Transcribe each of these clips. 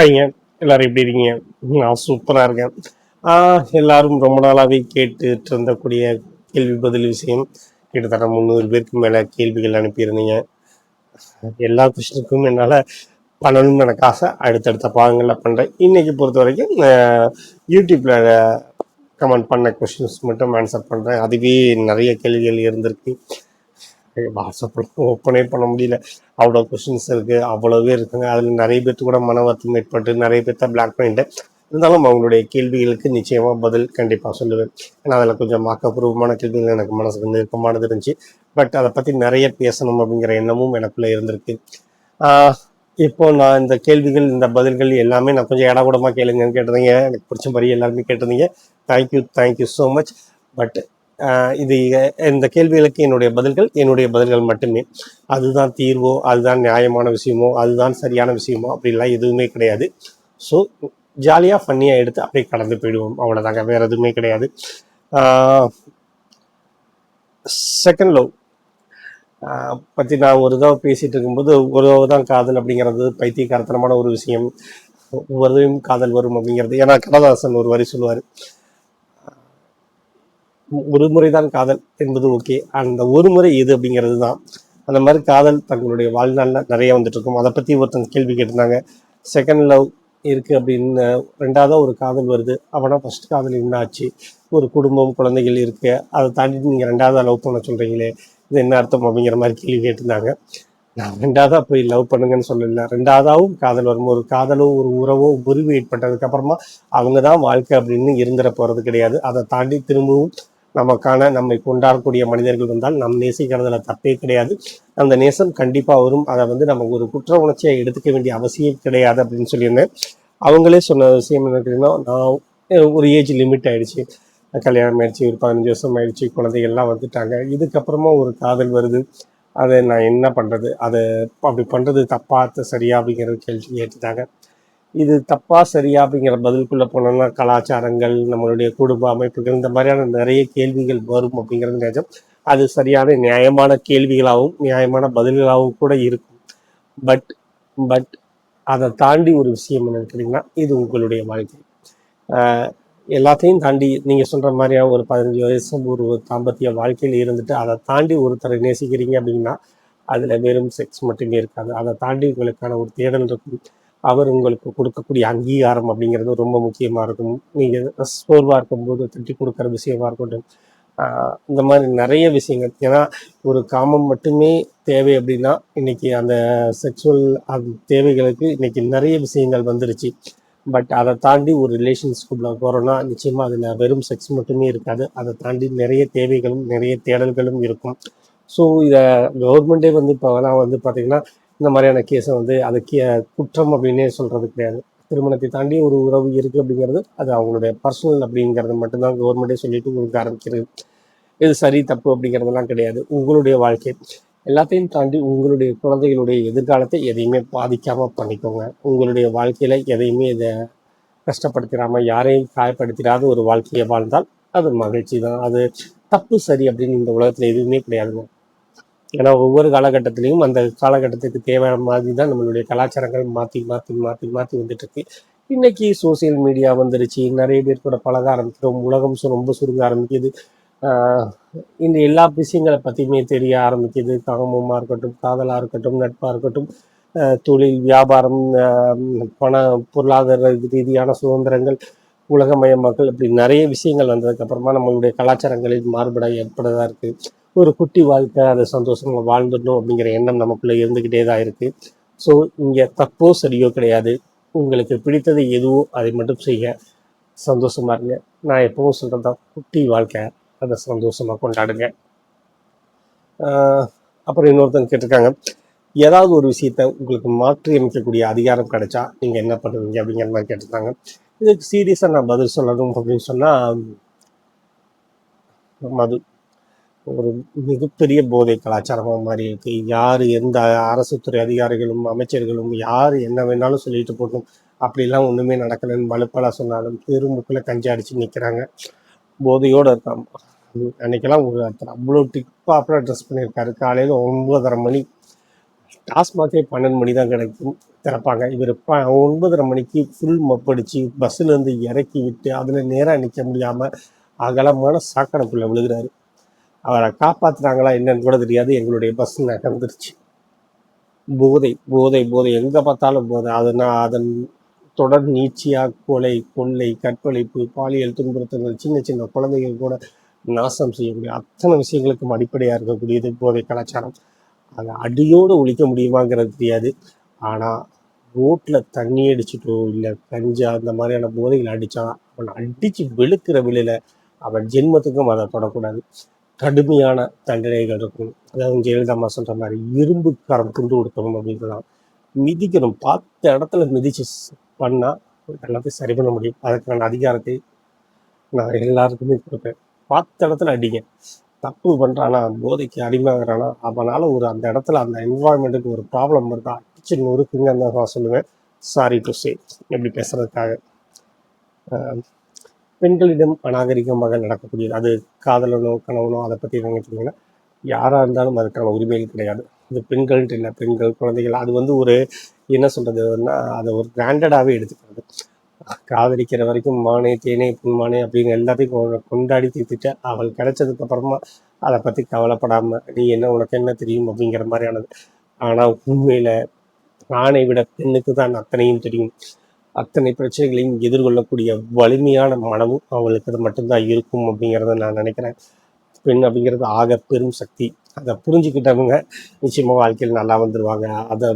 ஐங்க எல்லாரும் எப்படி இருக்கீங்க? நான் சூப்பராக இருக்கேன். எல்லாரும் ரொம்ப நாளாகவே கேட்டுட்டு இருந்தக்கூடிய கேள்வி பதில் விஷயம். கிட்டத்தட்ட 300 பேருக்கு மேலே கேள்விகள் அனுப்பியிருந்தீங்க. எல்லா கொஸ்டினுக்கும் என்னால் பண்ணணும்னு எனக்கு ஆசை. அடுத்தடுத்த பாகங்களில் பண்ணுறேன். இன்னைக்கு பொறுத்த வரைக்கும் யூடியூப்பில் கமெண்ட் பண்ண கொஸ்டின்ஸ் மட்டும் ஆன்சர் பண்ணுறேன். அதுவே நிறைய கேள்விகள் இருந்திருக்கு. வாட்ஸ்அப்பில் ஓப்பனே பண்ண முடியல. அவ்வளோ கொஷின்ஸ் இருக்குது, அவ்வளோவே இருக்குங்க. அதில் நிறைய பேர்த்து கூட மன வருத்தம் ஏற்பட்டு நிறைய பேர்த்த பிளாக் பண்ணிட்டேன். இருந்தாலும் அவங்களுடைய கேள்விகளுக்கு நிச்சயமாக பதில் கண்டிப்பாக சொல்லுவேன். ஏன்னா அதில் கொஞ்சம் ஆக்கப்பூர்வமான கேள்விகள் எனக்கு மனசுக்கு நெருக்கமானது இருந்துச்சு. பட் அதை பற்றி நிறைய பேசணும் அப்படிங்கிற எண்ணமும் எனக்குள்ளே இருந்திருக்கு. இப்போ நான் இந்த கேள்விகள், இந்த பதில்கள் எல்லாமே நான் கொஞ்சம் இடக்கூடமாக கேளுங்கன்னு கேட்டிருந்தீங்க. எனக்கு பிடிச்ச மாதிரி எல்லாருமே கேட்டிருந்தீங்க. Thank you so much. பட் இது இந்த கேள்விகளுக்கு என்னுடைய பதில்கள் மட்டுமே. அதுதான் தீர்வோ, அதுதான் நியாயமான விஷயமோ, அதுதான் சரியான விஷயமோ அப்படிலாம் எதுவுமே கிடையாது. ஸோ ஜாலியாக ஃபன்னியாக எடுத்து அப்படியே கடந்து போயிடுவோம், அவ்வளோதாங்க. வேறு எதுவுமே கிடையாது. செகண்ட் லவ் பற்றி நான் ஒரு தடவை பேசிகிட்டு இருக்கும்போது, ஒரு தடவை தான் காதல் அப்படிங்கிறது பைத்தியக்காரத்தனமான ஒரு விஷயம். ஒருவரையும் காதல் வரும் அப்படிங்கிறது. ஏன்னா கண்ணதாசன் ஒரு வரி சொல்லுவார், ஒரு முறைதான் காதல் என்பது ஓகே, அந்த ஒரு முறை எது அப்படிங்கிறது தான். அந்த மாதிரி காதல் தங்களுடைய வாழ்நாளில் நிறைய வந்துட்டு இருக்கும். அதை பற்றி ஒருத்தங்க கேள்வி கேட்டிருந்தாங்க. செகண்ட் லவ் இருக்குது அப்படின்னு, ரெண்டாவதாக ஒரு காதல் வருது அப்படின்னா ஃபஸ்ட் காதல் என்ன ஆச்சு? ஒரு குடும்பம், குழந்தைகள் இருக்கு, அதை தாண்டி நீங்கள் ரெண்டாவதாக லவ் பண்ண சொல்கிறீங்களே, இது என்ன அர்த்தம் அப்படிங்கிற மாதிரி கேள்வி கேட்டிருந்தாங்க. நான் ரெண்டாவதாக போய் லவ் பண்ணுங்கன்னு சொல்லல. ரெண்டாவதாகவும் காதல் வரும். ஒரு காதலோ ஒரு உறவோ முறிவு ஏற்பட்டதுக்கப்புறமா அவங்க தான் வாழ்க்கை அப்படின்னு இருந்துட போகிறது கிடையாது. அதை தாண்டி திரும்பவும் நமக்கான நம்மை கொண்டாடக்கூடிய மனிதர்கள் வந்தால் நம் நேசிக்கிறதுல தப்பே கிடையாது. அந்த நேசம் கண்டிப்பாக வரும். அதை நம்ம ஒரு குற்ற உணர்ச்சியை எடுத்துக்க வேண்டிய அவசியம் கிடையாது அப்படின்னு சொல்லியிருந்தேன். அவங்களே சொன்ன விஷயம் என்ன கேட்டீங்கன்னா, நான் ஒரு ஏஜ் லிமிட் ஆகிடுச்சு, கல்யாணம் ஆயிடுச்சு, ஒரு 15 வருஷம் ஆயிடுச்சு, குழந்தைகள்லாம் வந்துட்டாங்க, இதுக்கப்புறமா ஒரு காதல் வருது, அதை நான் என்ன பண்ணுறது? அதை அப்படி பண்ணுறது தப்பா சரியா அப்படிங்கிற கேள்வி கேட்டுட்டாங்க. இது தப்பா சரியா அப்படிங்கிற பதிலுக்குள்ளே போனோம்னா கலாச்சாரங்கள், நம்மளுடைய குடும்ப அமைப்புகள், இந்த மாதிரியான நிறைய கேள்விகள் வரும் அப்படிங்கிறது நிஜம். அது சரியான நியாயமான கேள்விகளாகவும் நியாயமான பதில்களாகவும் கூட இருக்கும். பட் பட் அதை தாண்டி ஒரு விஷயம் என்ன கேட்டிங்கன்னா, இது உங்களுடைய வாழ்க்கை. எல்லாத்தையும் தாண்டி நீங்கள் சொல்கிற மாதிரியா ஒரு 15 வயசு ஒரு தாம்பத்திய வாழ்க்கையில் இருந்துட்டு அதை தாண்டி ஒருத்தரை நேசிக்கிறீங்க அப்படின்னா அதில் வெறும் செக்ஸ் மட்டுமே இருக்காது. அதை தாண்டி உங்களுக்கான ஒரு தேடல் இருக்கும். அவர் உங்களுக்கு கொடுக்கக்கூடிய அங்கீகாரம் அப்படிங்கிறது ரொம்ப முக்கியமாக இருக்கும். நீங்கள் சோர்வாக இருக்கும்போது தட்டி கொடுக்குற விஷயமா இருக்கட்டும், இந்த மாதிரி நிறைய விஷயங்கள். ஏன்னா ஒரு காமம் மட்டுமே தேவை அப்படின்னா இன்னைக்கு அந்த செக்ஸுவல் தேவைகளுக்கு இன்னைக்கு நிறைய விஷயங்கள் வந்துருச்சு. பட் அதை தாண்டி ஒரு ரிலேஷன்ஷிப்பில் போகிறோன்னா நிச்சயமாக அதில் வெறும் செக்ஸ் மட்டுமே இருக்காது. அதை தாண்டி நிறைய தேவைகளும் நிறைய தேடல்களும் இருக்கும். ஸோ இதை கவர்மெண்ட்டே இப்போலாம் பார்த்திங்கன்னா இந்த மாதிரியான கேஸை அது குற்றம் அப்படின்னே சொல்கிறது கிடையாது. திருமணத்தை தாண்டி ஒரு உறவு இருக்குது அப்படிங்கிறது அது அவங்களுடைய பர்சனல் அப்படிங்கிறது மட்டும்தான் கவர்மெண்ட்டே சொல்லிட்டு உங்களுக்கு ஆரம்பிக்கிறது. இது சரி தப்பு அப்படிங்கிறதெல்லாம் கிடையாது. உங்களுடைய வாழ்க்கை எல்லாத்தையும் தாண்டி உங்களுடைய குழந்தைகளுடைய எதிர்காலத்தை எதையுமே பாதிக்காமல் பண்ணிக்கோங்க. உங்களுடைய வாழ்க்கையில் எதையுமே இதை கஷ்டப்படுத்திடாமல், யாரையும் காயப்படுத்திடாத ஒரு வாழ்க்கையை வாழ்ந்தால் அது மகிழ்ச்சி தான். அது தப்பு சரி அப்படின்னு இந்த உலகத்தில் எதுவுமே கிடையாதுங்க. ஏன்னா ஒவ்வொரு காலகட்டத்திலையும் அந்த காலகட்டத்துக்கு தேவையான மாதிரி தான் நம்மளுடைய கலாச்சாரங்கள் மாற்றி மாற்றி மாற்றி மாற்றி வந்துட்டு இருக்கு. இன்னைக்கு சோசியல் மீடியா வந்துருச்சு, நிறைய பேர் கூட பழக ஆரம்பிக்கிறோம், உலகம் ரொம்ப சுருங்க ஆரம்பிக்குது. இந்த எல்லா விஷயங்களை பற்றியுமே தெரிய ஆரம்பிக்குது. காமமாக இருக்கட்டும், காதலாக இருக்கட்டும், நட்பாக இருக்கட்டும், தொழில், வியாபாரம், பண பொருளாதார ரீதியான சுதந்திரங்கள், உலகமயமாக்கல், இப்படி நிறைய விஷயங்கள் வந்ததுக்கப்புறமா நம்மளுடைய கலாச்சாரங்களில் மாறுபட ஏற்படதாக இருக்குது. ஒரு குட்டி வாழ்க்கை, அதை சந்தோஷமாக வாழ்ந்துடணும் அப்படிங்கிற எண்ணம் நமக்குள்ளே இருந்துக்கிட்டே தான் இருக்குது. ஸோ இங்கே தப்போ சரியோ கிடையாது. உங்களுக்கு பிடித்தது எதுவோ அதை மட்டும் செய்ய, சந்தோஷமாக இருங்க. நான் எப்பவும் சொல்கிறது தான், குட்டி வாழ்க்கை, அதை சந்தோஷமாக கொண்டாடுங்க. அப்புறம் இன்னொருத்தங்க கேட்டிருக்காங்க, ஏதாவது ஒரு விஷயத்த உங்களுக்கு மாற்றி அமைக்கக்கூடிய அதிகாரம் கிடைச்சா நீங்கள் என்ன பண்ணுவீங்க அப்படிங்கிற மாதிரி கேட்டிருக்காங்க. இதுக்கு சீரியஸாக நான் பதில் சொல்லணும் அப்படின்னு சொன்னால், மது ஒரு மிகப்பெரிய போதை கலாச்சாரமாக மாறி இருக்கு. யார் எந்த அரசு துறை அதிகாரிகளும் அமைச்சர்களும் யார் என்ன வேணாலும் சொல்லிட்டு போட்டோம், அப்படிலாம் ஒன்றுமே நடக்கலைன்னு மலுப்பெல்லாம் சொன்னாலும் பெருமுக்கில் கஞ்சி அடித்து நிற்கிறாங்க, போதையோடு இருக்காங்க. அன்றைக்கெல்லாம் ஒரு அவ்வளோ டிப்பாக ட்ரெஸ் பண்ணியிருக்காரு. காலையில் 9:30 மணி டாஸ்மாகே 12 மணி தான் கிடைக்கும் திறப்பாங்க. இவர் 9:30 மணிக்கு ஃபுல் மப்படிச்சு பஸ்ஸுலேருந்து இறக்கி விட்டு அதில் நேராக நிற்க முடியாமல் அகலமான சாக்கடைக்குள்ளே விழுகிறாரு. அவரை காப்பாற்றுறாங்களா என்னன்னு கூட தெரியாது. எங்களுடைய பஸ் நகர்ந்துருச்சு. போதை போதை போதை எங்கே பார்த்தாலும் போதை. அதன் தொடர் நீட்சியாக கொலை, கொள்ளை, கற்பழிப்பு, பாலியல் துன்புறுத்தல்கள், சின்ன சின்ன குழந்தைகள் கூட நாசம் செய்யக்கூடிய அத்தனை விஷயங்களுக்கும் அடிப்படையாக இருக்கக்கூடியது போதை கலாச்சாரம். அதை அடியோடு ஒழிக்க முடியுமாங்கிறது தெரியாது. ஆனால் ரோட்டில் தண்ணி அடிச்சுட்டோ இல்லை கஞ்சா அந்த மாதிரியான போதைகள் அடித்தா அவனை அடித்து வெளுக்கிற விலையில் அவன் ஜென்மத்துக்கும் அதை தொடக்கூடாது. கடுமையான தண்டனைகள் இருக்கும். அதாவது ஜெயலலிதா சொல்கிற மாதிரி இரும்பு கரம் துண்டு கொடுக்கணும் அப்படின்றதான். மிதிக்கணும். 10 இடத்துல மிதிச்சு பண்ணால் எல்லாத்தையும் சரி பண்ண முடியும். அதுக்கான அதிகாரத்தை நான் எல்லாருக்குமே கொடுப்பேன். 10 இடத்துல அடிங்க. தப்பு பண்ணுறானா, போதைக்கு அடிமையாகிறானா, அவனால் அந்த இடத்துல அந்த என்வாயன்மெண்ட்டுக்கு ஒரு ப்ராப்ளம் இருக்கா, அடிச்சு நொறுக்குங்கன்னு தான் நான் சொல்லுவேன். சாரி டு சே எப்படி பேசுகிறதுக்காக. பெண்களிடம் அநாகரிகமாக நடக்கக்கூடியது, அது காதலனோ கணவனோ அதை பற்றி நினைக்கிறீங்கன்னா யாராக இருந்தாலும் அதுக்கான உரிமைகள் கிடையாது. இது பெண்கள்ன்ட்டு இல்லை, பெண்கள் குழந்தைகள் அது ஒரு என்ன சொல்கிறதுன்னா அதை ஒரு பிராண்டடாகவே எடுத்துக்கிறது. காதலிக்கிற வரைக்கும் மானே தேனே புன்மானே அப்படின்னு எல்லாத்தையும் கொண்டாடி தீர்த்துட்டு அவள் கிடைச்சதுக்கு அப்புறமா அதை பற்றி கவலைப்படாமல் நீ என்ன உனக்கு என்ன தெரியும் அப்படிங்கிற மாதிரியானது. ஆனால் உண்மையில் ஆணை விட பெண்ணுக்கு தான் அத்தனையும் தெரியும். அத்தனை பிரச்சனைகளையும் எதிர்கொள்ளக்கூடிய வலிமையான மனமும் அவளுக்கு அது மட்டும்தான் இருக்கும் அப்படிங்கிறத நான் நினைக்கிறேன். பெண் அப்படிங்கிறது ஆக பெரும் சக்தி. அதை புரிஞ்சுக்கிட்டவங்க நிச்சயமாக வாழ்க்கையில் நல்லா வந்துடுவாங்க. அதை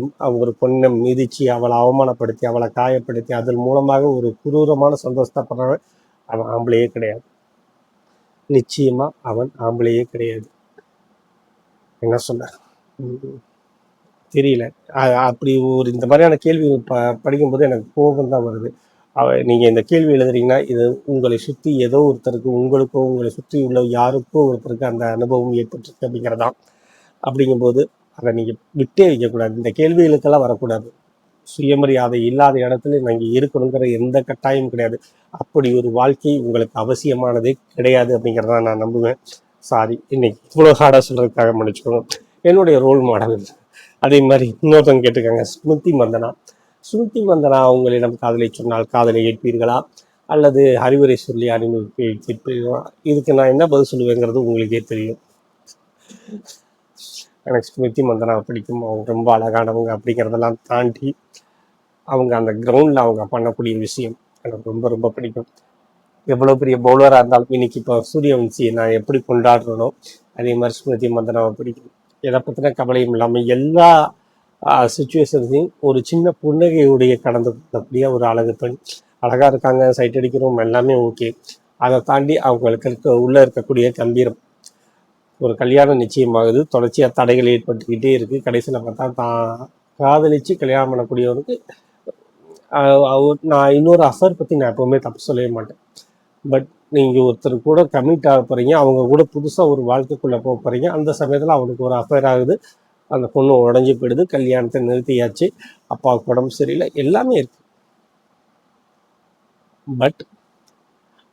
ஒரு பொண்ணை மிதித்து அவளை அவமானப்படுத்தி அவளை காயப்படுத்தி அதன் மூலமாக ஒரு குரூரமான சந்தோஷப்படுறவன் அவன் ஆம்பளையே கிடையாது. நிச்சயமாக அவன் ஆம்பளையே கிடையாது. என்ன சொன்ன தெரியல. அப்படி ஒரு இந்த மாதிரியான கேள்வி படிக்கும்போது எனக்கு கோபம் தான் வருது. நீங்கள் இந்த கேள்வி எழுதுறீங்கன்னா இது உங்களை சுற்றி ஏதோ ஒருத்தருக்கு, உங்களுக்கோ உங்களை சுற்றி உள்ள யாருக்கோ ஒருத்தருக்கு அந்த அனுபவம் ஏற்பட்டிருக்கு அப்படிங்கிறதான். அப்படிங்கும்போது அதை நீங்கள் விட்டே வைக்கக்கூடாது. இந்த கேள்விகளுக்கெல்லாம் வரக்கூடாது. சுயமரியாதை இல்லாத இடத்துல நீங்கள் இருக்கணுங்கிற எந்த கட்டாயமும் கிடையாது. அப்படி ஒரு வாழ்க்கை உங்களுக்கு அவசியமானதே கிடையாது அப்படிங்கிறத நான் நம்புவேன். சாரி, இன்னைக்கு இவ்வளோ ஹார்டாக சொல்கிறதுக்காக மன்னிச்சுக்கோங்க. என்னுடைய ரோல் மாடல் அதே மாதிரி இன்னொருத்தவங்க கேட்டிருக்காங்க, ஸ்மிருதி மந்தனா. ஸ்மிருதி மந்தனா உங்களிடம் காதலை சொன்னால் காதலை ஏற்பீர்களா அல்லது அறிவுரை சொல்லி கேட்பீர்களா? இதுக்கு நான் என்ன பதில் சொல்லுவேங்கிறது உங்களுக்கே தெரியும். எனக்கு ஸ்மிருதி மந்தனா பிடிக்கும். அவங்க ரொம்ப அழகானவங்க. அப்படிங்கிறதெல்லாம் தாண்டி அவங்க அந்த கிரவுண்டில் அவங்க பண்ணக்கூடிய விஷயம் எனக்கு ரொம்ப ரொம்ப பிடிக்கும். எவ்வளோ பெரிய பவுலராக இருந்தாலும் இன்னைக்கு இப்போ சூரியவன்சியை நான் எப்படி கொண்டாடுறனோ அதே மாதிரி ஸ்மிருதி மந்தனாவை பிடிக்கும். எதை பற்றின கவலையும் இல்லாமல் எல்லா சுச்சுவேஷன்ஸையும் ஒரு சின்ன புன்னகையுடைய கடந்து அப்படியே ஒரு அழகு பெண். அழகாக இருக்காங்க, சைட் அடிக்கிறோம், எல்லாமே ஓகே. அதை தாண்டி அவங்களுக்கு உள்ளே இருக்கக்கூடிய கம்பீரம். ஒரு கல்யாணம் நிச்சயமாகுது, தொடர்ச்சியாக தடைகள் ஏற்பட்டுக்கிட்டே இருக்குது. கடைசியில் பார்த்தா தான் காதலித்து கல்யாணம் பண்ணக்கூடியவருக்கு நான் இன்னொரு அஃபேர் பற்றி நான் எப்போவுமே தப்பு சொல்லவே மாட்டேன். பட் நீங்கள் ஒருத்தர் கூட கமிட் ஆக போகிறீங்க, அவங்க கூட புதுசாக ஒரு வாழ்க்கைக்குள்ளே போக போகிறீங்க. அந்த சமயத்தில் அவனுக்கு ஒரு அஃபேர் ஆகுது, அந்த பொண்ணு உடஞ்சி போயிடுது, கல்யாணத்தை நிறுத்தியாச்சு, அப்பாவுக்கு உடம்பு சரியில்லை, எல்லாமே இருக்கு. பட்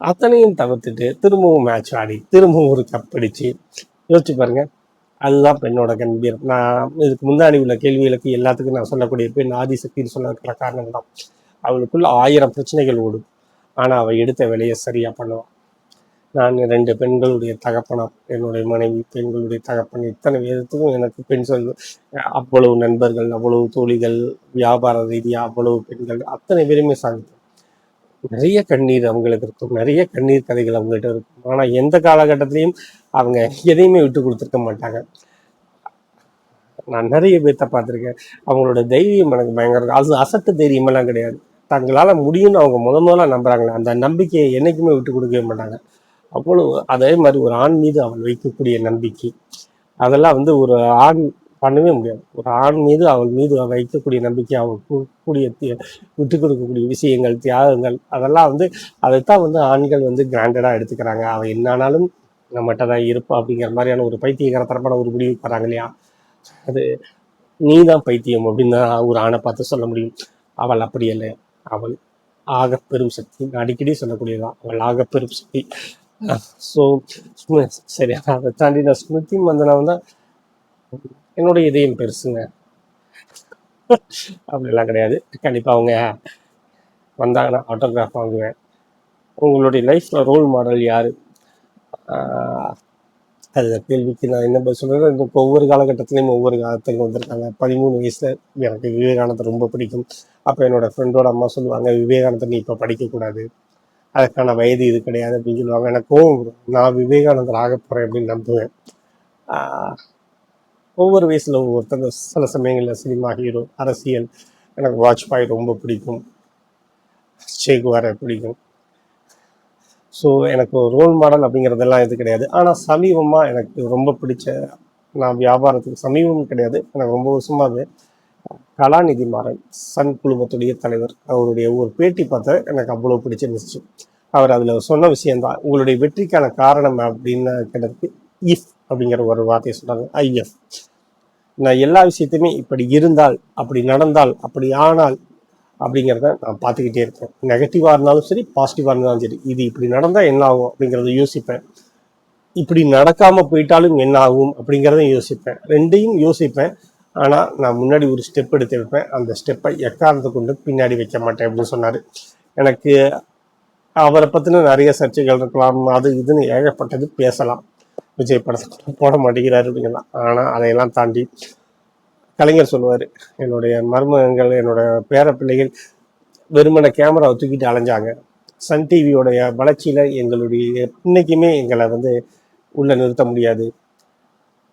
அத்தனையும் தவிர்த்துட்டு திரும்பவும் மேட்ச் ஆடி திரும்பவும் ஒரு கப் அடிச்சு யோசிச்சு பாருங்க. அதுதான் பெண்ணோட கம்பீரம். நான் இதுக்கு முன்னாடி உள்ள கேள்விகளுக்கு எல்லாத்துக்கும் நான் சொல்லக்கூடிய பெண் ஆதிசக்தின்னு சொன்னதுக்கான காரணம் தான். அவளுக்குள்ள 1000 பிரச்சனைகள் ஓடும், ஆனால் அவள் எடுத்த வேலையை சரியாக பண்ணுவான். நான் 2 பெண்களுடைய தகப்பனாம், என்னுடைய மனைவி பெண்களுடைய தகப்பன். இத்தனை விதத்துக்கும் எனக்கு பெண் சொல் அவ்வளவு நண்பர்கள், அவ்வளவு தோழிகள், வியாபார ரீதியாக அவ்வளவு பெண்கள், அத்தனை பேருமே சாதிக்கும். நிறைய கண்ணீர் அவங்களுக்கு இருக்கும், நிறைய கண்ணீர் கதைகள் அவங்கள்ட்ட இருக்கும். ஆனால் எந்த காலகட்டத்திலையும் அவங்க எதையுமே விட்டு கொடுத்துருக்க மாட்டாங்க. நான் நிறைய பேர்த்த பார்த்துருக்கேன். அவங்களோட தைரியம் எனக்கு பயங்கர, அது அசட்டு தைரியமெல்லாம் கிடையாது. தங்களால் முடியும்னு அவங்க முதல்ல நம்புறாங்களே, அந்த நம்பிக்கையை என்றைக்குமே விட்டு கொடுக்கவே மாட்டாங்க. அவ்வளோ அதே மாதிரி ஒரு ஆண் மீது அவள் வைக்கக்கூடிய நம்பிக்கை, அதெல்லாம் ஒரு ஆண் பண்ணவே முடியாது. ஒரு ஆண் மீது அவள் மீது வைக்கக்கூடிய நம்பிக்கை, அவள் கூடிய விட்டு கொடுக்கக்கூடிய விஷயங்கள், தியாகங்கள், அதெல்லாம் அதைத்தான் ஆண்கள் கிராண்டடாக எடுத்துக்கிறாங்க. அவள் என்னானாலும் நம்மகிட்ட தான் இருப்பா அப்படிங்கிற மாதிரியான ஒரு பைத்தியகரத்தனமான ஒரு முடிவுக்கு வராங்க இல்லையா? அது நீ தான் பைத்தியம் அப்படின்னு தான் ஒரு ஆணை பார்த்து சொல்ல முடியும். அவள் அப்படி இல்லை. அவள் ஆக பெரும் சக்தி. அடிக்கடி சொல்லக்கூடியதான், அவள் ஆக பெரும் சக்தி. ஸோ சரி, அதை தாண்டி நான் ஸ்மிருதி மந்தனா என்னோட இதயம் பெருசுங்க. அப்படிலாம் கிடையாது. கண்டிப்பாக அவங்க வந்தாங்கன்னா ஆட்டோகிராஃப் வாங்குவேன். உங்களுடைய லைஃப்பில் ரோல் மாடல் யார்? அந்த கேள்விக்கு நான் என்ன பதில் சொல்கிறேன், இப்போ ஒவ்வொரு காலகட்டத்திலையும் ஒவ்வொரு காலத்துக்கு வந்திருக்காங்க. 13 வயசில் எனக்கு விவேகானந்தர் ரொம்ப பிடிக்கும். அப்போ என்னோட ஃப்ரெண்டோட அம்மா சொல்லுவாங்க, விவேகானந்தர் நீ இப்போ படிக்கக்கூடாது, அதுக்கான வயது இது கிடையாது அப்படின்னு சொல்லுவாங்க. எனக்கு கோவம் வரும். நான் விவேகானந்தர் ஆக போகிறேன் அப்படின்னு நம்புவேன். ஒவ்வொரு வயசில் ஒவ்வொருத்தங்க சில சமயங்களில் சினிமா ஹீரோ, அரசியல், எனக்கு வாஜ்பாய் ரொம்ப பிடிக்கும், சேகுவாரை பிடிக்கும். ஸோ எனக்கு ரோல் மாடல் அப்படிங்கிறதெல்லாம் இது கிடையாது. ஆனால் சமீபமாக எனக்கு ரொம்ப பிடிச்ச, நான் வியாபாரத்துக்கு சமீபம் கிடையாது, எனக்கு ரொம்ப வருஷமாகவே கலாநிதி மாறன், சன் குழுமத்துடைய தலைவர், அவருடைய ஒரு பேட்டி பார்த்தா எனக்கு அவ்வளோ பிடிச்சிருந்துச்சு. அவர் அதில் சொன்ன விஷயந்தான் உங்களுடைய வெற்றிக்கான காரணம் அப்படின்னு கேட்டதுக்கு இஃப் அப்படிங்கிற ஒரு வார்த்தையை சொன்னாங்க. ஐஎஃப். நான் எல்லா விஷயத்தையுமே இப்படி இருந்தால், அப்படி நடந்தால், அப்படி ஆனால் அப்படிங்கிறத நான் பார்த்துக்கிட்டே இருப்பேன். நெகட்டிவாக இருந்தாலும் சரி, பாசிட்டிவாக இருந்தாலும் சரி, இது இப்படி நடந்தால் என்ன ஆகும் அப்படிங்கிறத யோசிப்பேன். இப்படி நடக்காமல் போயிட்டாலும் என்ன ஆகும் அப்படிங்கிறத யோசிப்பேன். ரெண்டையும் யோசிப்பேன். ஆனால் நான் முன்னாடி ஒரு ஸ்டெப் எடுத்து வைப்பேன். அந்த ஸ்டெப்பை எக்காரணத்தை கொண்டு பின்னாடி வைக்க மாட்டேன் அப்படின்னு சொன்னார். எனக்கு அவரை பற்றின நிறைய சர்ச்சைகள் இருக்கலாம், அது இதுன்னு ஏகப்பட்டது பேசலாம். விஜய் படத்தை போட மாட்டேங்கிறாரு அப்படிங்கலாம். ஆனால் அதையெல்லாம் தாண்டி கலைஞர் சொல்லுவார், என்னுடைய மருமகங்கள், என்னோட பேர பிள்ளைகள் வெறுமனை கேமராவை தூக்கிட்டு அலைஞ்சாங்க. சன் டிவியோடைய வளர்ச்சியில் எங்களுடைய இன்னைக்குமே எங்களை உள்ளே நிறுத்த முடியாது.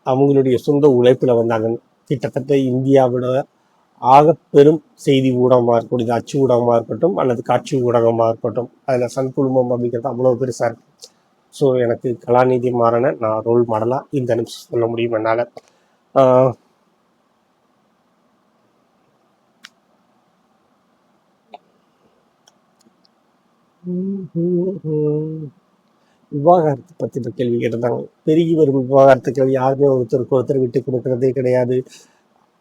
அவங்களுடைய சொந்த உழைப்பில் வந்தாங்க. கிட்டத்தட்ட இந்தியாவோட ஆக பெரும் செய்தி ஊடகமாக இருக்கக்கூடிய அச்சு ஊடகமாக இருக்கட்டும் அல்லது காட்சி ஊடகமாக இருக்கட்டும், அதில் சன் குழுமம் அப்படிங்கிறது அவ்வளோ பெருசாக இருக்கு. ஸோ எனக்கு கலாநிதி மாறனை நான் ரோல் மாடலாக இந்த நிமிஷம் சொல்ல முடியும் என்னால். விவாகரத்து பற்றின கேள்வி கேட்டிருந்தாங்க. பெருகி வரும் விவாகரத்துக்கள் யாருமே ஒருத்தருக்கு ஒருத்தர் விட்டு கொடுக்கறதே கிடையாது.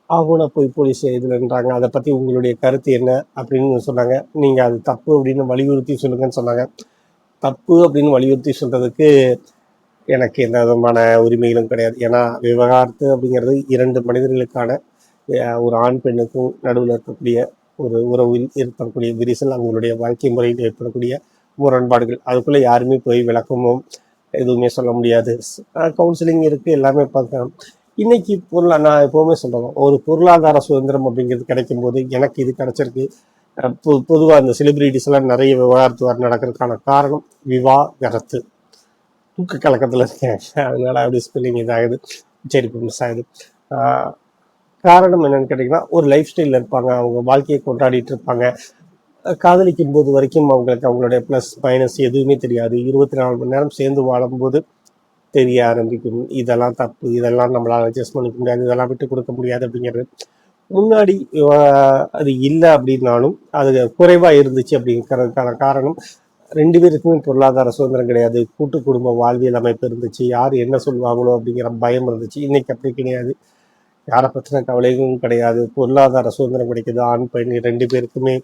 ஆகுனா போய் போலீஸ் இதுலன்றாங்க. அதை பற்றி உங்களுடைய கருத்து என்ன அப்படின்னு சொன்னாங்க. நீங்கள் அது தப்பு அப்படின்னு வலியுறுத்தி சொல்லுங்கன்னு சொன்னாங்க. தப்பு அப்படின்னு வலியுறுத்தி சொல்கிறதுக்கு எனக்கு எந்த விதமான உரிமைகளும் கிடையாது. ஏன்னா விவகாரத்து அப்படிங்கிறது 2 மனிதர்களுக்கான, ஒரு ஆண் பெண்ணுக்கும் நடுவில் இருக்கக்கூடிய ஒரு உறவில் ஏற்படக்கூடிய விரிசல், அவங்களுடைய வாழ்க்கை முறையில் ஏற்படக்கூடிய முரண்பாடுகள். அதுக்குள்ளே யாருமே போய் விளக்கமும் எதுவுமே சொல்ல முடியாது. கவுன்சிலிங் இருக்குது, எல்லாமே பார்க்கலாம். இன்னைக்கு நான் எப்போவுமே சொல்கிறேன், ஒரு பொருளாதார சுதந்திரம் அப்படிங்கிறது கிடைக்கும் போது எனக்கு இது கிடைச்சிருக்கு. பொதுவாக இந்த செலிபிரிட்டிஸ் எல்லாம் நிறைய விவகாரத்து நடக்கிறதுக்கான காரணம் விவாகரத்து. தூக்க கலக்கத்தில் இருக்கேன், அதனால அப்படி ஸ்பெல்லிங் இதாகுது, சரி மிஸ் ஆகுது. காரணம் என்னன்னு கேட்டிங்கன்னா, ஒரு லைஃப் ஸ்டைலில் இருப்பாங்க, அவங்க வாழ்க்கையை கொண்டாடிட்டு இருப்பாங்க. காதலிக்கும் போது வரைக்கும் அவங்களுக்கு அவங்களுடைய ப்ளஸ் மைனஸ் எதுவுமே தெரியாது. 24 மணி நேரம் சேர்ந்து வாழும்போது தெரிய ஆரம்பிக்கும், இதெல்லாம் தப்பு, இதெல்லாம் நம்மளால் அட்ஜஸ்ட் பண்ணிக்க முடியாது, இதெல்லாம் விட்டு கொடுக்க முடியாது அப்படிங்கிறது. முன்னாடி அது இல்லை அப்படின்னாலும் அது குறைவாக இருந்துச்சு அப்படிங்கிறதுக்கான காரணம் 2 பேருக்குமே பொருளாதார சுதந்திரம் கிடையாது, கூட்டு குடும்ப வாழ்வியல் அமைப்பு இருந்துச்சு, யார் என்ன சொல்லுவாங்களோ அப்படிங்கிற பயம் இருந்துச்சு. இன்னைக்கு அப்படி கிடையாது, யாரை பற்றின கவலையும் கிடையாது, பொருளாதார சுதந்திரம் கிடைக்கிது. ஆண் பெண் 2 பேருக்குமே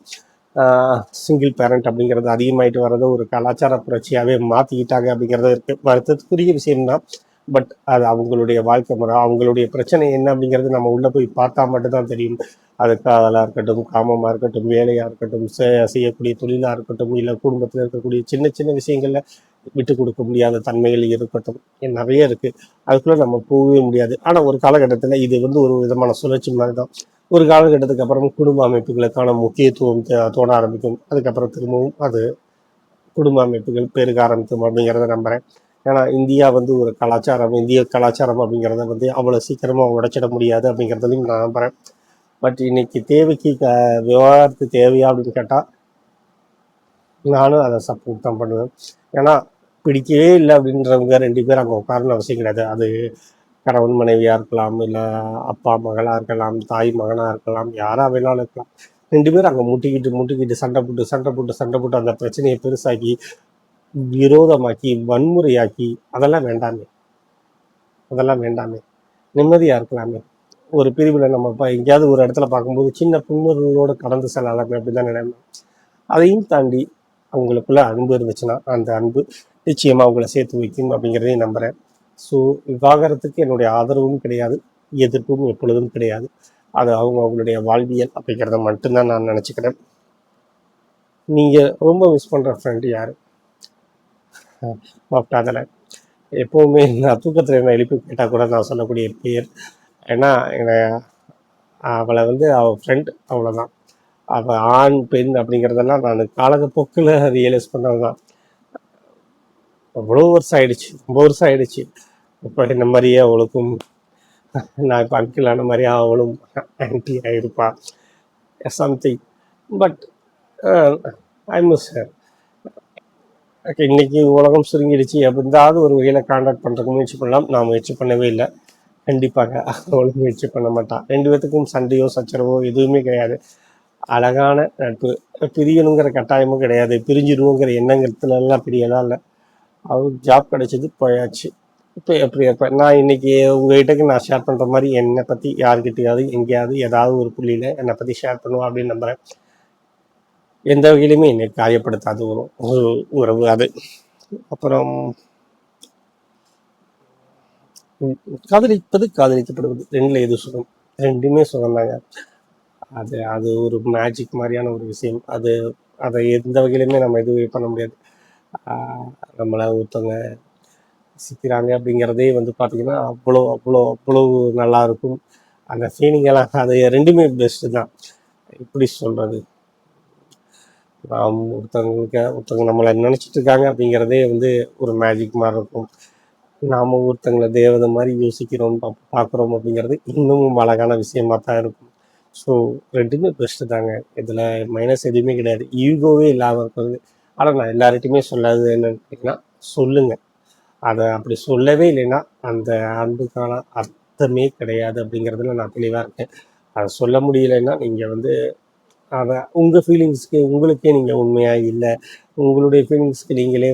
சிங்கிள் பேரண்ட் அப்படிங்கிறது அதிகமாயிட்டு வர்றதை ஒரு கலாச்சார புரட்சியாகவே மாற்றிக்கிட்டாங்க அப்படிங்கிறது இருக்குது. வருத்தத்துக்குரிய விஷயம்தான். பட் அது அவங்களுடைய வாழ்க்கை முறை, அவங்களுடைய பிரச்சனை என்ன அப்படிங்கிறது நம்ம உள்ளே போய் பார்த்தா மட்டும்தான் தெரியும். அது காதலாக இருக்கட்டும், காமமாக இருக்கட்டும், வேலையாக இருக்கட்டும், செய்யக்கூடிய தொழிலாக இருக்கட்டும், இல்லை குடும்பத்தில் இருக்கக்கூடிய சின்ன சின்ன விஷயங்களில் விட்டு கொடுக்க முடியாத தன்மைகள் இருக்கட்டும், நிறைய இருக்குது. அதுக்குள்ளே நம்ம போகவே முடியாது. ஆனால் ஒரு காலகட்டத்தில் இது ஒரு விதமான சுழற்சி மாதிரி தான். ஒரு காலகட்டத்துக்கு அப்புறம் குடும்ப அமைப்புகளுக்கான முக்கியத்துவம் தோண ஆரம்பிக்கும். அதுக்கப்புறம் திரும்பவும் அது குடும்ப அமைப்புகள் பெருக ஆரம்பிக்கும் அப்படிங்கிறத நம்புகிறேன். ஏன்னா இந்தியா ஒரு கலாச்சாரம், இந்திய கலாச்சாரம் அப்படிங்கிறத அவ்வளோ சீக்கிரமாக உடைச்சிட முடியாது அப்படிங்கிறதுலையும் நான் நம்புகிறேன். பட் இன்னைக்கு தேவைக்கு விவகாரத்து தேவையா அப்படின்னு கேட்டால் நானும் அதை சப்போர்ட் தான் பண்ணுவேன். ஏன்னா பிடிக்கவே இல்லை அப்படின்றவங்க 2 பேர் அங்கே உட்காரணும் அவசியம் கிடையாது. அது கணவன் மனைவியாக இருக்கலாம், இல்லை அப்பா மகளாக இருக்கலாம், தாய் மகனாக இருக்கலாம், யாராக வேணாலும் இருக்கலாம். 2 பேர் அங்கே முட்டிக்கிட்டு சண்டை போட்டு அந்த பிரச்சனையை பெருசாக்கி விரோதமாக்கி வன்முறையாக்கி அதெல்லாம் வேண்டாமே. நிம்மதியாக இருக்கலாமே. ஒரு பிரிவில் நம்ம எங்கேயாவது ஒரு இடத்துல பார்க்கும்போது சின்ன புன்முறுவலோடு கடந்து செல்லலாமே அப்படி தான் நினைப்பேன். அதையும் தாண்டி அவங்களுக்குள்ள அன்பு இருந்துச்சுன்னா அந்த அன்பு நிச்சயமாக அவங்கள சேர்த்து வைக்கும் அப்படிங்கிறதையும் நம்புகிறேன். ஸோ விவாகரத்துக்கு என்னுடைய ஆதரவும் கிடையாது, எதிர்ப்பும் எப்பொழுதும் கிடையாது. அது அவங்களுடைய வாழ்வியல் அப்படிங்கிறத மட்டும்தான் நான் நினச்சிக்கிறேன். நீங்கள் ரொம்ப மிஸ் பண்ணுற ஃப்ரெண்டு யார்? அதில் எப்போவுமே நான் தூக்கத்தில் என்ன எழுப்பி கேட்டால் கூட நான் சொல்லக்கூடிய பேர். ஏன்னா அவளை அவள் ஃப்ரெண்ட், அவ்வளோதான். அவள் ஆண் பெண் அப்படிங்கிறதெல்லாம் நான் காலப்போக்கில் ரியலைஸ் பண்ணது தான். அவ்வளோ வருஷம் ஆயிடுச்சு, ரொம்ப வருஷம் ஆயிடுச்சு. இப்போ இந்த மாதிரியே அவளுக்கும் நான் இப்போ அங்கிள் ஆன மாதிரி அவளும் ஆன்டி ஆகிருப்பா something. But I miss her. இன்னைக்கு உலகம் சுருங்கிடுச்சு. அப்படிந்தாவது ஒரு வகையில் கான்டாக்ட் பண்ணுறதுக்கு முயற்சி பண்ணலாம். நான் முயற்சி பண்ணவே இல்லை. கண்டிப்பாக அவளும் முயற்சி பண்ண மாட்டான். 2 பேத்துக்கும் சண்டையோ சச்சரவோ எதுவுமே கிடையாது. அழகான நட்பு. பிரியணுங்கிற கட்டாயமும் கிடையாது. பிரிஞ்சிடுவோங்கிற எண்ணங்கிறதுலாம் பிரியலாம் இல்லை. அவருக்கு ஜாப் கிடைச்சது, போயாச்சு. இப்போ எப்படி இருப்பேன் நான் இன்னைக்கு உங்ககிட்ட நான் ஷேர் பண்ணுற மாதிரி என்னை பற்றி யாருக்கிட்டையாவது எங்கேயாவது ஏதாவது ஒரு புள்ளியில் என்னை பற்றி ஷேர் பண்ணுவோம் அப்படின்னு நம்புகிறேன். எந்த வகையிலுமே என்னை காயப்படுத்தாது ஒரு உறவு அது. அப்புறம் காதலிப்பது, காதலிக்கப்படுவது, ரெண்டில் எது சுகம்? ரெண்டுமே சுகம்தாங்க. அது அது ஒரு மேஜிக் மாதிரியான ஒரு விஷயம். அதை எந்த வகையிலுமே நம்ம எதுவும் பண்ண முடியாது. நம்மளை ஒருத்தவங்க ரசிக்கிறாங்க அப்படிங்கிறதே பார்த்தீங்கன்னா அவ்வளோ அவ்வளோ அவ்வளோ நல்லா இருக்கும். அந்த ஃபீலிங்கெல்லாம் அது ரெண்டுமே பெஸ்ட்டு தான். எப்படி சொல்கிறது, நாம் ஒருத்தவங்க நம்மளை நினச்சிட்டு இருக்காங்க அப்படிங்கிறதே ஒரு மேஜிக் மாதிரி இருக்கும். நாம் ஒருத்தங்களை தேவதை மாதிரி யோசிக்கிறோம், பார்க்குறோம் அப்படிங்கிறது இன்னமும் அழகான விஷயமாக தான் இருக்கும். ஸோ ரெண்டுமே பெஸ்ட்டு தாங்க. இதில் மைனஸ் எதுவுமே கிடையாது. ஈகோவே இல்லாமல் இருக்கிறது. ஆனால் நான் எல்லார்கிட்டையுமே சொல்லாது என்னன்னு கேட்டிங்கன்னா, சொல்லுங்கள். அதை அப்படி சொல்லவே இல்லைன்னா அந்த அன்புக்கான அர்த்தமே கிடையாது அப்படிங்கிறதுல நான் தெளிவாக இருக்கேன். அதை சொல்ல முடியலைன்னா நீங்கள் அதை உங்கள் ஃபீலிங்ஸ்க்கு உங்களுக்கே நீங்கள் உண்மையாக இல்லை, உங்களுடைய ஃபீலிங்ஸ்க்கு நீங்களே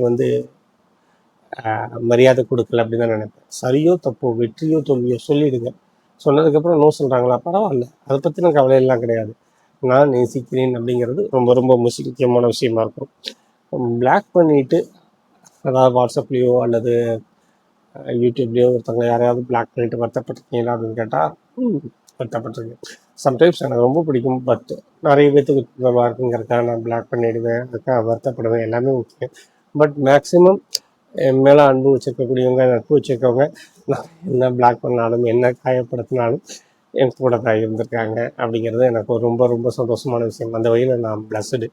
மரியாதை கொடுக்கல அப்படின்னு தான் நினைப்பேன். சரியோ தப்போ, வெற்றியோ தோல்வியோ சொல்லிடுங்க. சொன்னதுக்கப்புறம் நோ சொல்கிறாங்களா, பரவாயில்ல, அதை பற்றின கவலையெல்லாம் கிடையாது. நான் நேசிக்கிறேன் அப்படிங்கிறது ரொம்ப ரொம்ப முக்கியமான விஷயமா இருக்கும். பிளாக் பண்ணிவிட்டு, அதாவது வாட்ஸ்அப்லேயோ அல்லது யூடியூப்லேயோ ஒருத்தவங்க யாரையாவது பிளாக் பண்ணிவிட்டு வருத்தப்பட்டிருக்கீங்களா அப்படின்னு கேட்டால் வருத்தப்பட்டிருக்கேன். சம்டைம்ஸ் எனக்கு ரொம்ப பிடிக்கும். பட் நிறைய பேர்த்துக்கு துன்பமாக இருக்குங்கிறதுக்காக நான் பிளாக் பண்ணிவிடுவேன், அதுக்காக வருத்தப்படுவேன், எல்லாமே ஓகே. பட் மேக்ஸிமம் என் மேலே அன்பு வச்சுருக்கக்கூடியவங்க, நட்பு வச்சுருக்கவங்க, நான் என்ன பிளாக் பண்ணாலும் என்ன காயப்படுத்தினாலும் என் கூட தான் இருந்திருக்காங்க அப்படிங்கிறது எனக்கு ரொம்ப ரொம்ப சந்தோஷமான விஷயம். அந்த வகையில் நான் பிளஸ்டு,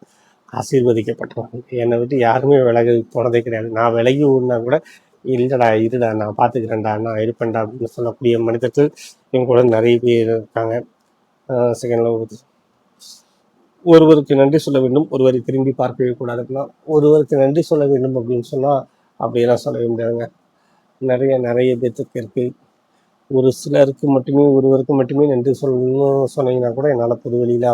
ஆசீர்வதிக்கப்பட்டவன். என்னை விட்டு யாருமே விலகி போனதே கிடையாது. நான் விலகி ஊர்னா கூட இல்லைடா, இருடா, நான் பார்த்துக்கிறேன்டா, நான் இருப்பேன்டா அப்படின்னு சொல்லக்கூடிய மனிதர்கள் என் கூட நிறைய பேர் இருக்காங்க. செகண்டில் ஒருவருக்கு நன்றி சொல்ல வேண்டும், ஒருவரை திரும்பி பார்க்கவே கூடாது அப்படின்னா, ஒருவருக்கு நன்றி சொல்ல வேண்டும் அப்படின்னு சொன்னால் அப்படியெல்லாம் சொல்லவே முடியாதுங்க. நிறைய நிறைய பேர்த்துக்கு இருக்குது. ஒரு சிலருக்கு மட்டுமே, ஒருவருக்கு மட்டுமே நன்றி சொல்லணும்னு சொன்னீங்கன்னா கூட என்னால் பொது வழியில்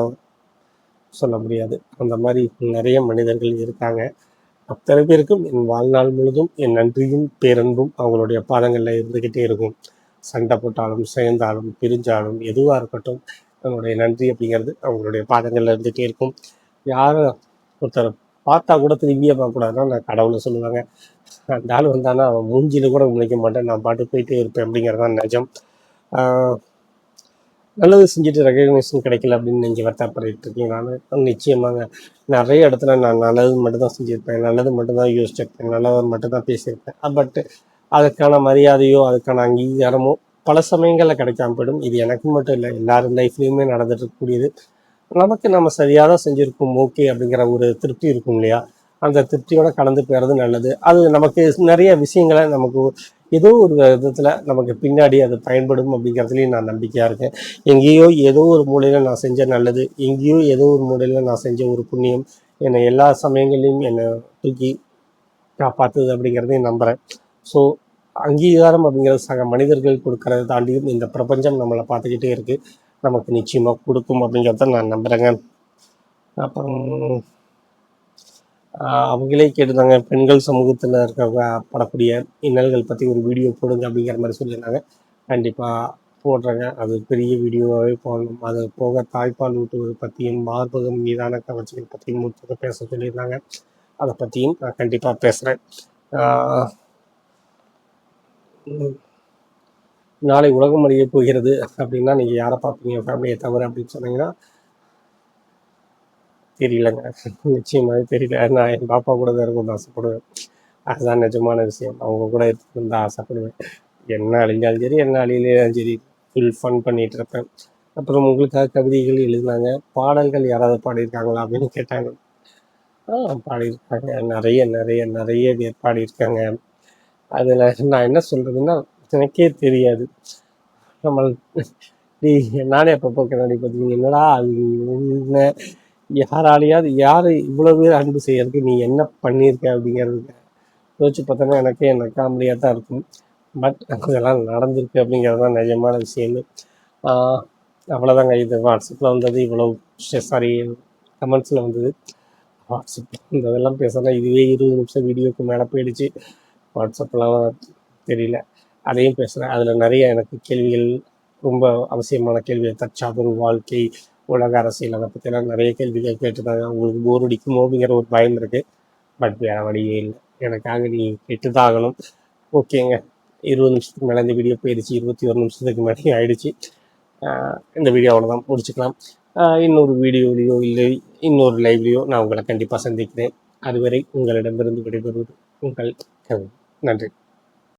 சொல்ல முடியாது. அந்த மாதிரி நிறைய மனிதர்கள் இருக்காங்க. அத்தனை பேருக்கும் என் வாழ்நாள் முழுதும் என் நன்றியும் பேரன்பும் அவங்களுடைய பாதங்களில் இருந்துக்கிட்டே இருக்கும். சண்டை போட்டாலும், சேர்ந்தாலும், பிரிஞ்சாலும், எதுவாக இருக்கட்டும், அவங்களுடைய நன்றி அப்படிங்கிறது அவங்களுடைய பாதங்களில் இருந்துகிட்டே இருக்கும். யாரும் ஒருத்தரை பார்த்தா கூட திரும்பியே பார்க்கக்கூடாதுன்னா நான் கடவுளை சொல்லுவாங்க. அந்த ஆள் வந்தானா அவன் மூஞ்சியில் கூட முளைக்க மாட்டேன், நான் பாட்டு போயிட்டே இருப்பேன் அப்படிங்கிறதான் நிஜம். நல்லது செஞ்சுட்டு ரெகக்னேஷன் கிடைக்கல அப்படின்னு நீங்கள் வருத்தப்பட்டு இருக்கீங்களான்னு, நிச்சயமாங்க. நிறைய இடத்துல நான் நல்லது மட்டும்தான் செஞ்சுருப்பேன், நல்லது மட்டும்தான் யோசிச்சிருப்பேன், நல்லது மட்டும்தான் பேசியிருப்பேன். பட் அதுக்கான மரியாதையோ அதுக்கான அங்கீகாரமோ பல சமயங்களில் கிடைக்காம போயிடும். இது எனக்கு மட்டும் இல்லை, எல்லாரும் லைஃப்லேயுமே நடந்துட்டு இருக்கக்கூடியது. நமக்கு நம்ம சரியாக தான் செஞ்சுருக்கோம், ஓகே அப்படிங்கிற ஒரு திருப்தி இருக்கும் இல்லையா? அந்த திருப்தியோட கலந்து போகிறது நல்லது. அது நமக்கு நிறைய விஷயங்களை நமக்கு ஏதோ ஒரு விதத்தில் நமக்கு பின்னாடி அது பயன்படும் அப்படிங்கிறதுலையும் நான் நம்பிக்கையாக இருக்கேன். எங்கேயோ ஏதோ ஒரு மூலையில் நான் செஞ்ச நல்லது, எங்கேயோ ஏதோ ஒரு மூலையில் நான் செஞ்ச ஒரு புண்ணியம் என்னை எல்லா சமயங்கள்லையும் என்னை தூக்கி காப்பாற்றுது அப்படிங்கிறதையும் நம்புகிறேன். ஸோ அங்கீகாரம் அப்படிங்கிறது சக மனிதர்கள் கொடுக்கறத தாண்டியும் இந்த பிரபஞ்சம் நம்மளை பார்த்துக்கிட்டே இருக்குது, நமக்கு நிச்சயமாக கொடுக்கும் அப்படிங்கிறத நான் நம்புகிறேங்க. அப்புறம் அவங்களே கேட்டுருந்தாங்க, பெண்கள் சமூகத்தில் இருக்கிறவங்க படக்கூடிய இன்னல்கள் பற்றி ஒரு வீடியோ போடுங்க அப்படிங்கிற மாதிரி சொல்லியிருந்தாங்க. கண்டிப்பாக போடுறேங்க. அது பெரிய வீடியோவாகவே போடணும். அது போக தாய்ப்பால் ஊட்டுவது பற்றியும், மார்பகம் மீதான கவர்ச்சிகள் பற்றியும் பேச சொல்லியிருந்தாங்க. அதை பற்றியும் நான் கண்டிப்பாக பேசுகிறேன். நாளை உலகம் அழிய போகிறது அப்படின்னா நீங்கள் யாரை பார்ப்பீங்க? ஃபேமிலியை தவிர அப்படின்னு சொன்னீங்கன்னா தெரியலங்க. நிச்சயமாவே தெரியல. நான் என் பாப்பா கூட தான் இருக்கணும்னு ஆசைப்படுவேன். அதுதான் நிஜமான விஷயம். அவங்க கூட இருக்கணும்னு தான் ஆசைப்படுவேன். என்ன அழிஞ்சாலும் சரி, என்ன அழியலையாலும் சரி, ஃபுல் ஃபன் பண்ணிட்டு இருப்பேன். அப்புறம் உங்களுக்காக கவிதைகள் எழுதினாங்க. பாடல்கள் யாராவது பாடியிருக்காங்களா அப்படின்னு கேட்டாங்க. பாடியிருக்காங்க. நிறைய நிறைய நிறைய பேர் பாடியிருக்காங்க. அதில் நான் என்ன சொல்றதுன்னா, எனக்கே தெரியாது. நம்ம நானே அப்பப்போ கண்ணாடி பார்த்தீங்க, என்னடா அது என்ன யாராலையாவது யார் இவ்வளோ பேர் அன்பு செய்யறதுக்கு நீ என்ன பண்ணியிருக்க அப்படிங்கிறது யோசிச்சு பார்த்தோன்னா எனக்கே என்ன காமெடியாக தான் இருக்கும். பட் இதெல்லாம் நடந்திருக்கு அப்படிங்கிறது தான் நிஜமான விஷயமே. அவ்வளோதாங்க. இது வாட்ஸ்அப்பில் வந்தது இவ்வளோ, சாரி, கமெண்ட்ஸில் வந்தது. வாட்ஸ்அப்பில் இந்த இதெல்லாம் பேசுனா இதுவே 20 நிமிஷம் வீடியோக்கு மேலே போயிடுச்சு. வாட்ஸ்அப்லாம் தெரியல, அதையும் பேசுகிறேன். அதில் நிறைய எனக்கு கேள்விகள், ரொம்ப அவசியமான கேள்விகள், தற்சார்பு வாழ்க்கை, உலக அரசியல், அதை பற்றிலாம் நிறைய கேள்விகள் கேட்டுருந்தாங்க. உங்களுக்கு போர் அடிக்குமோ அப்படிங்கிற ஒரு பயம் இருக்குது. பட் வேறு வழியே இல்லை, எனக்காக நீ கேட்டு தான் ஆகணும். ஓகேங்க, 20 நிமிஷத்துக்கு மேலே இந்த வீடியோ போயிடுச்சு. 21 நிமிஷத்துக்கு மேலே ஆயிடுச்சு. இந்த வீடியோ அவ்வளோதான், முடிச்சுக்கலாம். இன்னொரு வீடியோலையோ இல்லை இன்னொரு லைவ்லையோ நான் உங்களை கண்டிப்பாக சந்திக்கிறேன். அதுவரை உங்களிடமிருந்து விடைபெறுவது உங்கள் கவின். நன்றி.